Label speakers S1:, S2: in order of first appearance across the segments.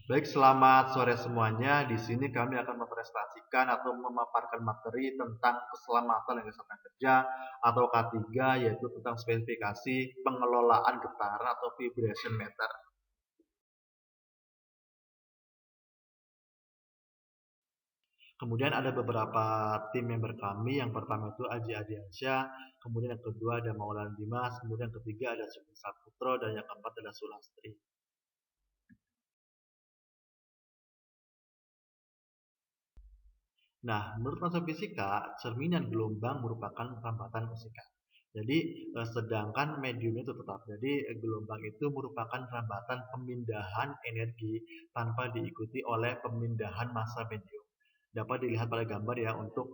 S1: Baik, selamat sore semuanya. Di sini kami akan mempresentasikan atau memaparkan materi tentang keselamatan dan kesehatan kerja atau K3, yaitu tentang spesifikasi pengelolaan getaran atau vibration meter. Kemudian ada beberapa tim member kami. Yang pertama itu Aji Adiansyah, kemudian yang kedua ada Maulana Dimas, kemudian yang ketiga ada Sugeng Saputro, dan yang keempat adalah Sulastri. Nah, menurut konsep fisika, cerminan gelombang merupakan perambatan fisika. Jadi, sedangkan medium itu tetap. Jadi, gelombang itu merupakan perambatan pemindahan energi tanpa diikuti oleh pemindahan massa medium. Dapat dilihat pada gambar ya untuk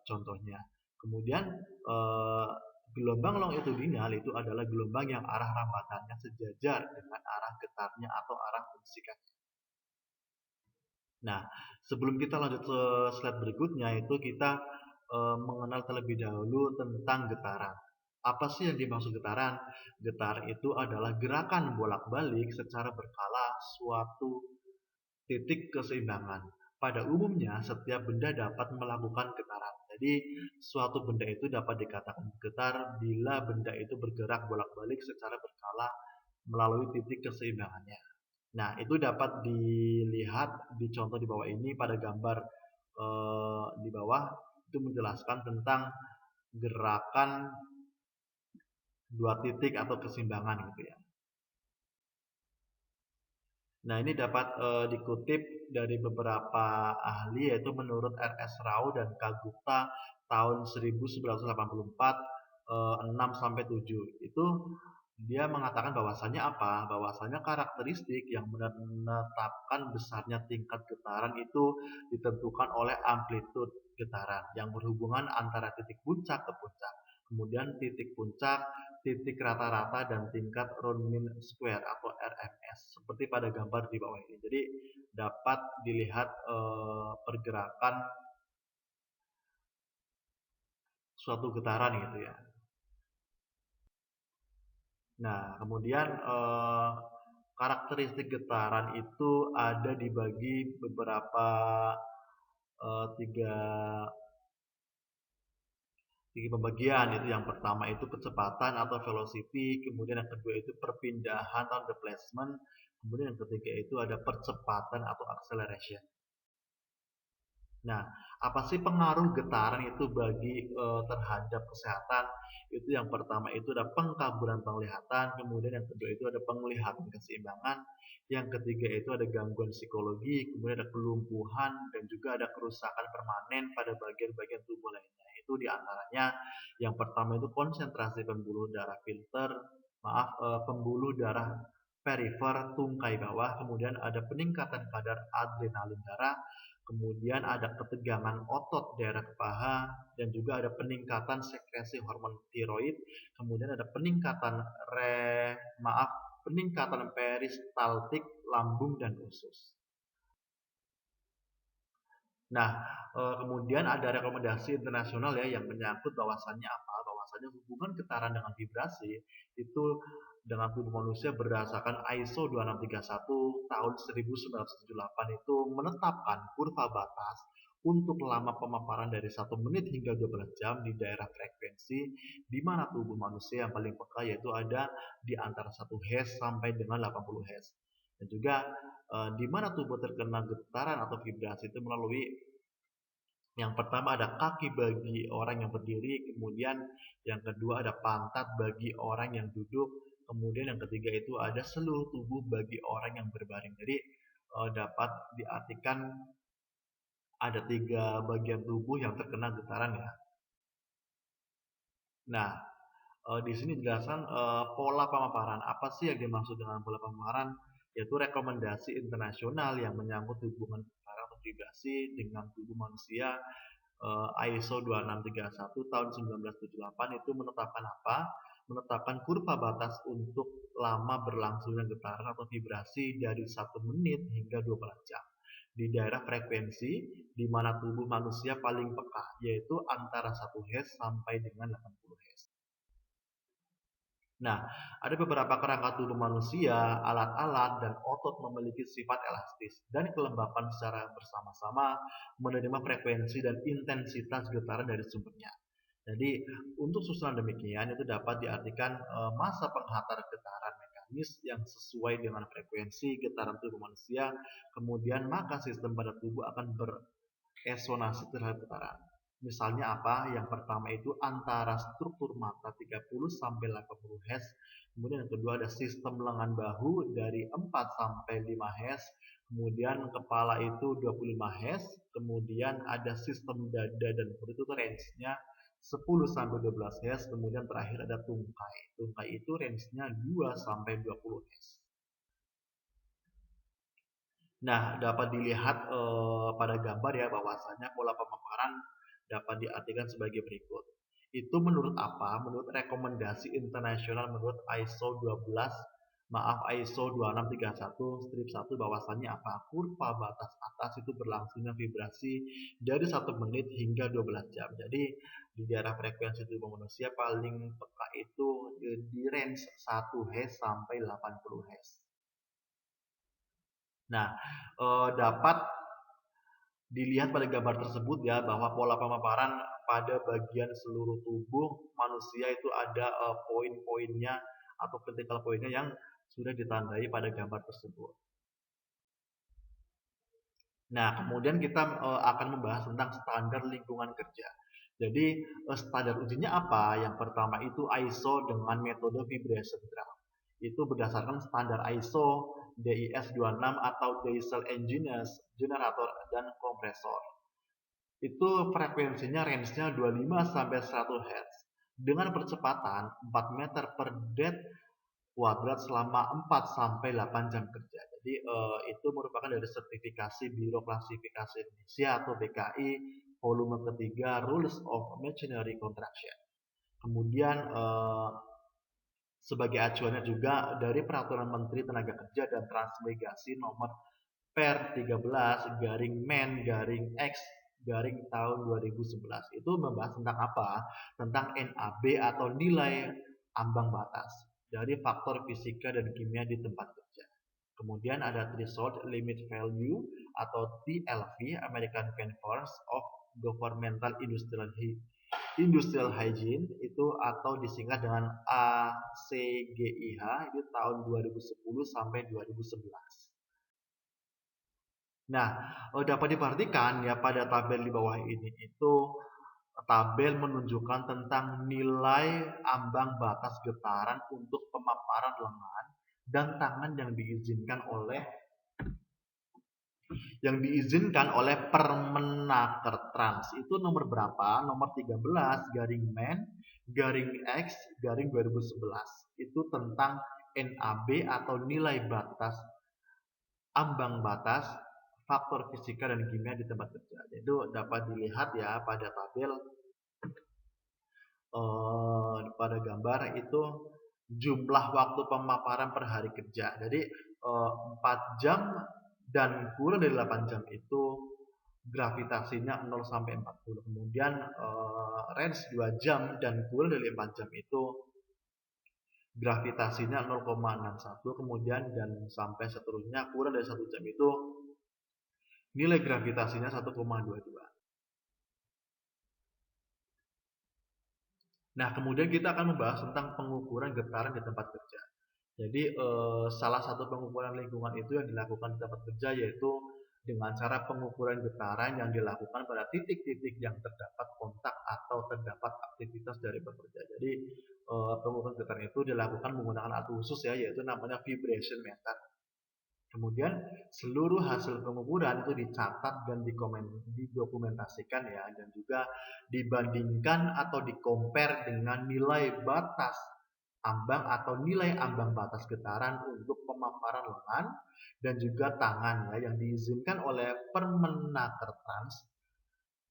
S1: contohnya. Kemudian, eh, gelombang longitudinal itu adalah gelombang yang arah rambatannya sejajar dengan arah getarnya atau arah fungsikannya. Nah, sebelum kita lanjut ke slide berikutnya, itu kita mengenal terlebih dahulu tentang getaran. Apa sih yang dimaksud getaran? Getaran itu adalah gerakan bolak-balik secara berkala suatu titik keseimbangan. Pada umumnya, setiap benda dapat melakukan getaran. Jadi, suatu benda itu dapat dikatakan getar bila benda itu bergerak bolak-balik secara berkala melalui titik keseimbangannya. Nah, itu dapat dilihat di contoh di bawah ini pada gambar di bawah itu menjelaskan tentang gerakan dua titik atau keseimbangan gitu ya. Nah, ini dapat dikutip dari beberapa ahli yaitu menurut R.S. Rao dan K. Gupta tahun 1984 6 sampai 7. Itu dia mengatakan bahwasannya apa? Bahwasannya karakteristik yang menetapkan besarnya tingkat getaran itu ditentukan oleh amplitude getaran yang berhubungan antara titik puncak ke puncak. Kemudian titik puncak, titik rata-rata, dan tingkat round mean square atau RMS seperti pada gambar di bawah ini. Jadi dapat dilihat pergerakan suatu getaran gitu ya. Nah, kemudian karakteristik getaran itu ada dibagi beberapa tiga tiga pembagian. Itu yang pertama itu kecepatan atau velocity, kemudian yang kedua itu perpindahan atau displacement, kemudian yang ketiga itu ada percepatan atau acceleration. Nah, apa sih pengaruh getaran itu bagi terhadap kesehatan? Itu yang pertama itu ada pengkaburan penglihatan, kemudian yang kedua itu ada penglihatan keseimbangan, yang ketiga itu ada gangguan psikologi, kemudian ada kelumpuhan dan juga ada kerusakan permanen pada bagian-bagian tubuh lainnya. Itu diantaranya yang pertama itu konsentrasi pembuluh darah filter, pembuluh darah perifer tungkai bawah, kemudian ada peningkatan kadar adrenalin darah, kemudian ada ketegangan otot daerah paha, dan juga ada peningkatan sekresi hormon tiroid, kemudian ada peningkatan peningkatan peristaltik lambung dan usus. Nah, kemudian ada rekomendasi internasional ya yang menyangkut bahwasannya apa? Bahwasannya hubungan getaran dengan vibrasi itu dengan tubuh manusia berdasarkan ISO 2631 tahun 1978 itu menetapkan kurva batas untuk lama pemaparan dari 1 menit hingga 12 jam di daerah frekuensi di mana tubuh manusia yang paling peka yaitu ada di antara 1 Hz sampai dengan 80 Hz. Dan juga di mana tubuh terkena getaran atau vibrasi itu melalui yang pertama ada kaki bagi orang yang berdiri, kemudian yang kedua ada pantat bagi orang yang duduk, kemudian yang ketiga itu ada seluruh tubuh bagi orang yang berbaring. Jadi dapat diartikan ada 3 bagian tubuh yang terkena getaran ya. Nah, di sini dijelaskan pola pemaparan. Apa sih yang dimaksud dengan pola pemaparan? Yaitu rekomendasi internasional yang menyangkut hubungan getaran atau vibrasi dengan tubuh manusia ISO 2631 tahun 1978 itu menetapkan apa? Menetapkan kurva batas untuk lama berlangsungnya getaran atau vibrasi dari 1 menit hingga 12 jam di daerah frekuensi di mana tubuh manusia paling peka, yaitu antara 1 Hz sampai dengan 80 Hz. Nah, ada beberapa kerangka tubuh manusia, alat-alat, dan otot memiliki sifat elastis dan kelembapan secara bersama-sama menerima frekuensi dan intensitas getaran dari sumbernya. Jadi, untuk susunan demikian itu dapat diartikan massa penghantar getaran mekanis yang sesuai dengan frekuensi getaran tubuh manusia, kemudian maka sistem pada tubuh akan resonansi terhadap getaran. Misalnya apa? Yang pertama itu antara struktur mata 30 sampai 80 Hz. Kemudian yang kedua ada sistem lengan bahu dari 4 sampai 5 Hz. Kemudian kepala itu 25 Hz. Kemudian ada sistem dada dan perut itu range-nya 10 sampai 12 Hz. Kemudian terakhir ada tungkai. Tungkai itu range-nya 2 sampai 20 Hz. Nah, dapat dilihat pada gambar ya bahwasanya pola pemaparan dapat diartikan sebagai berikut. Itu menurut apa? Menurut rekomendasi internasional menurut ISO 12, maaf ISO 2631-1 bahwasanya apa? Kurva batas atas itu berlangsungnya vibrasi dari 1 menit hingga 12 jam. Jadi di daerah frekuensi tubuh manusia paling peka itu di range 1 Hz sampai 80 Hz. Nah, dapat dilihat pada gambar tersebut ya bahwa pola pemaparan pada bagian seluruh tubuh manusia itu ada poin-poinnya atau critical poinnya yang sudah ditandai pada gambar tersebut. Nah, kemudian kita akan membahas tentang standar lingkungan kerja. Jadi, standar ujinya apa? Yang pertama itu ISO dengan metode vibration drum. Itu berdasarkan standar ISO DIS 26 atau Diesel Engines, Generator, dan Kompresor. Itu frekuensinya range-nya 25 sampai 100 Hz dengan percepatan 4 meter per dead kuadrat selama 4 sampai 8 jam kerja. Jadi itu merupakan dari sertifikasi Biro Klasifikasi Indonesia atau BKI volume ketiga Rules of Machinery Construction. Kemudian sebagai acuannya juga dari Peraturan Menteri Tenaga Kerja dan Transmigrasi nomor per 13 garing men garing X garing tahun 2011. Itu membahas tentang apa? Tentang NAB atau nilai ambang batas dari faktor fisika dan kimia di tempat kerja. Kemudian ada threshold limit value atau TLV, American Conference of Governmental Industrial Hygiene itu atau disingkat dengan ACGIH itu tahun 2010 sampai 2011. Nah, dapat diperhatikan ya pada tabel di bawah ini itu tabel menunjukkan tentang nilai ambang batas getaran untuk pemaparan lengan dan tangan yang diizinkan oleh Permenaker Trans. Itu nomor berapa? Nomor 13 garing men garing X garing 2011. Itu tentang NAB atau nilai batas ambang batas faktor fisika dan kimia di tempat kerja. Itu dapat dilihat ya pada tabel pada gambar itu jumlah waktu pemaparan per hari kerja. Jadi 4 jam dan kurang dari 8 jam itu gravitasinya 0 sampai 40. Kemudian range 2 jam dan kurang dari 4 jam itu gravitasinya 0,61. Kemudian dan sampai seterusnya kurang dari 1 jam itu nilai gravitasinya 1,22. Nah, kemudian kita akan membahas tentang pengukuran getaran di tempat kerja. Jadi, salah satu pengukuran lingkungan itu yang dilakukan di tempat kerja yaitu dengan cara pengukuran getaran yang dilakukan pada titik-titik yang terdapat kontak atau terdapat aktivitas dari pekerja. Jadi, pengukuran getaran itu dilakukan menggunakan alat khusus ya, yaitu namanya vibration meter. Kemudian seluruh hasil pengukuran itu dicatat dan didokumentasikan ya, dan juga dibandingkan atau dikompar dengan nilai batas ambang atau nilai ambang batas getaran untuk pemaparan lengan dan juga tangan ya, yang diizinkan oleh Permenaker Trans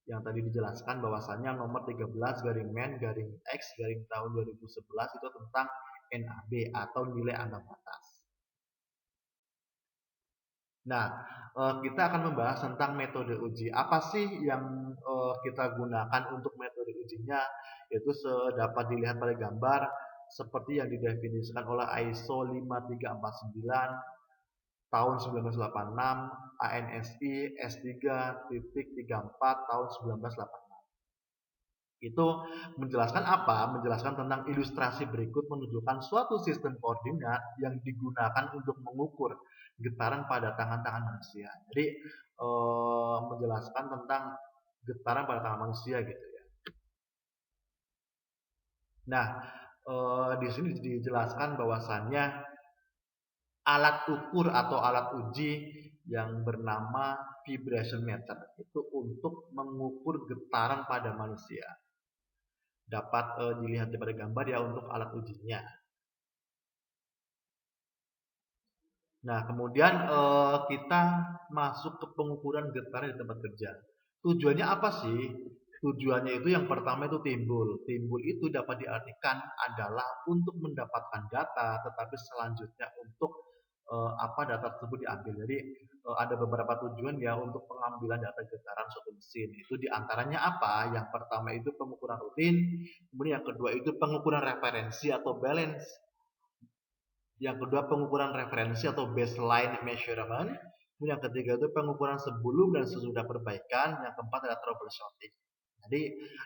S1: yang tadi dijelaskan bahwasanya nomor 13 garing men garing X garing tahun 2011 itu tentang NAB atau nilai ambang batas. Nah, kita akan membahas tentang metode uji. Apa sih yang kita gunakan untuk metode ujinya? Yaitu dapat dilihat pada gambar. seperti yang didefinisikan oleh ISO 5349 tahun 1986, ANSI S3.34 tahun 1986. Itu menjelaskan apa? Menjelaskan tentang ilustrasi berikut menunjukkan suatu sistem koordinat yang digunakan untuk mengukur getaran pada tangan-tangan manusia. Jadi menjelaskan tentang getaran pada tangan manusia gitu ya. Nah, di sini dijelaskan bahwasannya alat ukur atau alat uji yang bernama vibration meter itu untuk mengukur getaran pada manusia. Dapat dilihat pada gambar ya untuk alat ujinya. Nah, kemudian kita masuk ke pengukuran getaran di tempat kerja. Tujuannya apa sih? Tujuannya itu yang pertama itu timbul. Timbul itu dapat diartikan adalah untuk mendapatkan data, tetapi selanjutnya untuk apa data tersebut diambil. Jadi ada beberapa tujuan ya untuk pengambilan data getaran suatu mesin. Itu diantaranya apa? Yang pertama itu pengukuran rutin, kemudian yang kedua itu pengukuran referensi atau balance. Yang kedua pengukuran referensi atau baseline measurement. Yang ketiga itu pengukuran sebelum dan sesudah perbaikan. Yang keempat adalah troubleshooting. Jadi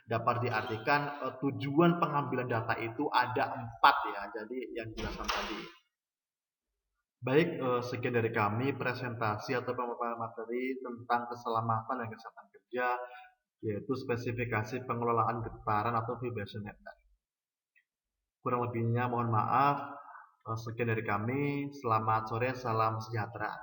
S1: dapat diartikan tujuan pengambilan data itu ada 4 ya. Jadi yang dijelaskan tadi. Baik, sekian dari kami presentasi atau pemaparan materi tentang keselamatan dan kesehatan kerja, yaitu spesifikasi pengelolaan getaran atau vibration meter. Kurang lebihnya mohon maaf. Sekian dari kami. Selamat sore, salam sejahtera.